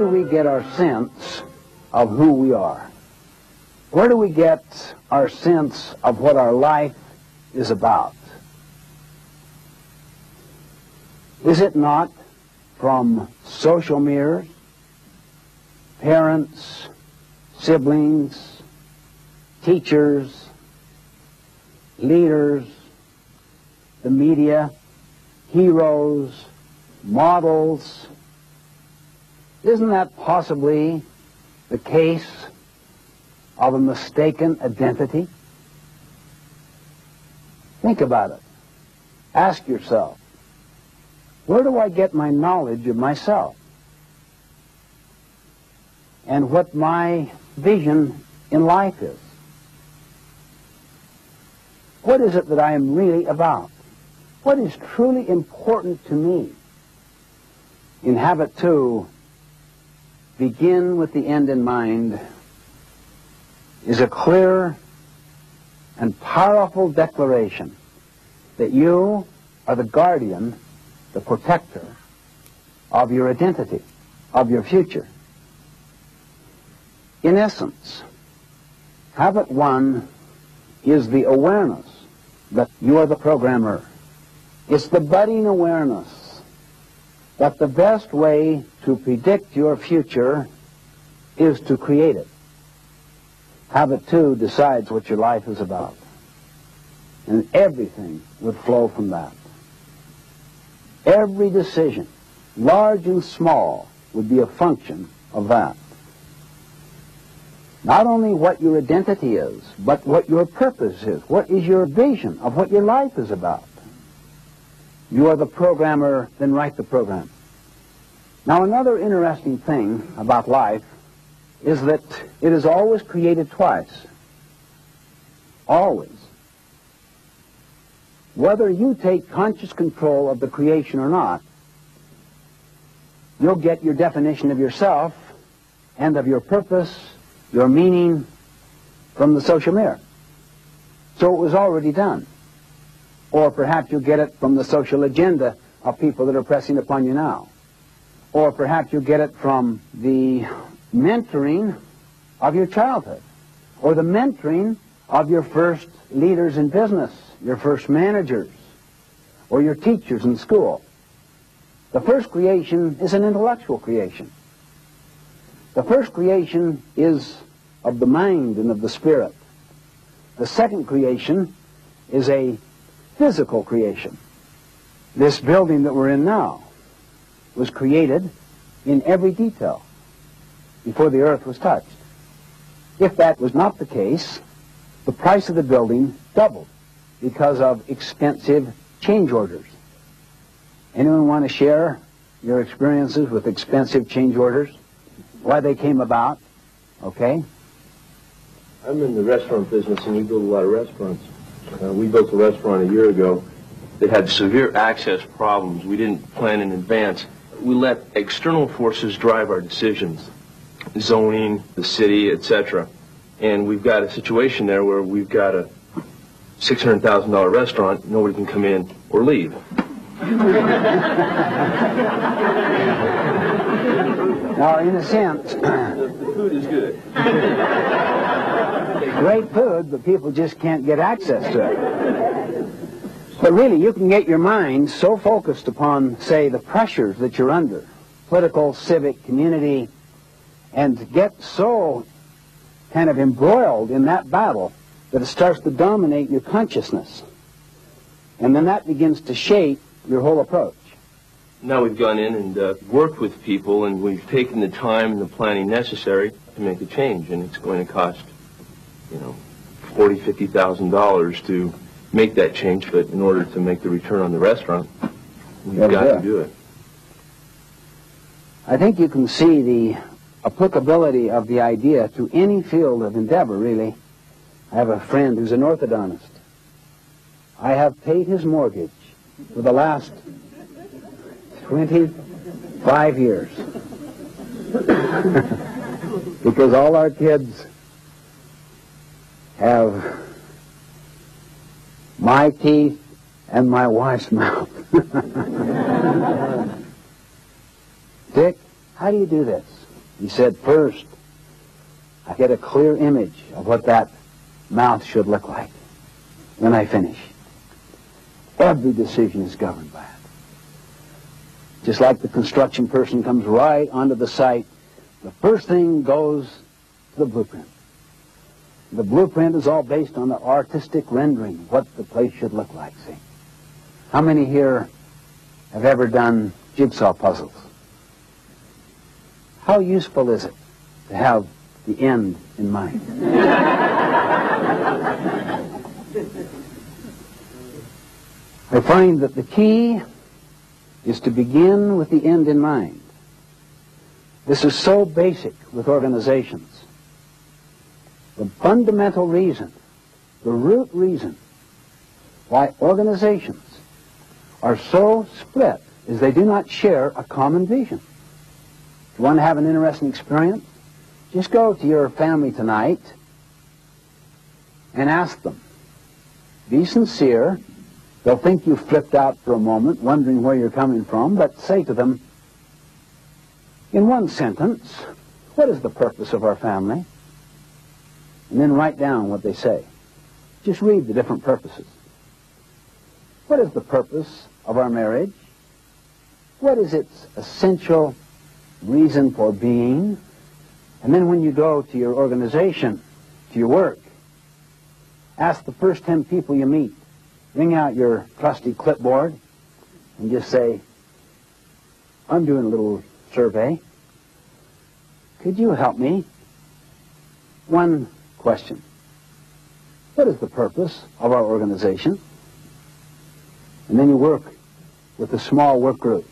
do we get our sense of who we are? Where do we get our sense of what our life is about? Is it not from social mirrors, parents, siblings, teachers, leaders, the media, heroes, models? Isn't that possibly the case of a mistaken identity? Think about it. Ask yourself, where do I get my knowledge of myself? And what my vision in life is? What is it that I am really about? What is truly important to me? In habit 2, begin with the end in mind, is a clear and powerful declaration that you are the guardian, the protector of your identity, of your future. In essence, habit 1 is the awareness that you are the programmer. It's the budding awareness that the best way to predict your future is to create it. Habit 2 decides what your life is about. And everything would flow from that. Every decision, large and small, would be a function of that. Not only what your identity is, but what your purpose is. What is your vision of what your life is about? You are the programmer, then write the program. Now, another interesting thing about life is that it is always created twice. Always. Whether you take conscious control of the creation or not, you'll get your definition of yourself and of your purpose, your meaning, from the social mirror. So it was already done. Or perhaps you'll get it from the social agenda of people that are pressing upon you now. Or perhaps you'll get it from the mentoring of your childhood, or the mentoring of your first leaders in business, your first managers, or your teachers in school. The first creation is an intellectual creation. The first creation is of the mind and of the spirit. The second creation is a physical creation. This building that we're in now was created in every detail before the earth was touched. If that was not the case, the price of the building doubled because of expensive change orders. Anyone want to share your experiences with expensive change orders? Why they came about? Okay. I'm in the restaurant business, and we build a lot of restaurants. We built a restaurant a year ago that had severe access problems. We didn't plan in advance. We let external forces drive our decisions, zoning, the city, etc. And we've got a situation there where we've got a $600,000 restaurant. Nobody can come in or leave. Now, in a sense, the food is good. Great food, but people just can't get access to it. But really, you can get your mind so focused upon, say, the pressures that you're under, political, civic, community, and get so kind of embroiled in that battle that it starts to dominate your consciousness. And then that begins to shape your whole approach. Now we've gone in and worked with people, and we've taken the time and the planning necessary to make a change, and it's going to cost, $40,000, $50,000 to make that change, but in order to make the return on the restaurant, we've got to do it. I think you can see the applicability of the idea to any field of endeavor, really. I have a friend who's an orthodontist. I have paid his mortgage for the last 25 years. Because all our kids have my teeth and my wife's mouth. Dick, how do you do this? He said, first, I get a clear image of what that mouth should look like when I finish. Every decision is governed by it. Just like the construction person comes right onto the site, the first thing goes to the blueprint. The blueprint is all based on the artistic rendering of what the place should look like, see? How many here have ever done jigsaw puzzles? How useful is it to have the end in mind? I find that the key is to begin with the end in mind. This is so basic with organizations. The fundamental reason, the root reason why organizations are so split is they do not share a common vision. If you want to have an interesting experience, just go to your family tonight and ask them. Be sincere. They'll think you flipped out for a moment, wondering where you're coming from, but say to them, in one sentence, what is the purpose of our family? And then write down what they say. Just read the different purposes. What is the purpose of our marriage? What is its essential reason for being? And then when you go to your organization, to your work, ask the first 10 people you meet, bring out your trusty clipboard and just say, I'm doing a little survey. Could you help me? One question. What is the purpose of our organization? And then you work with a small work group.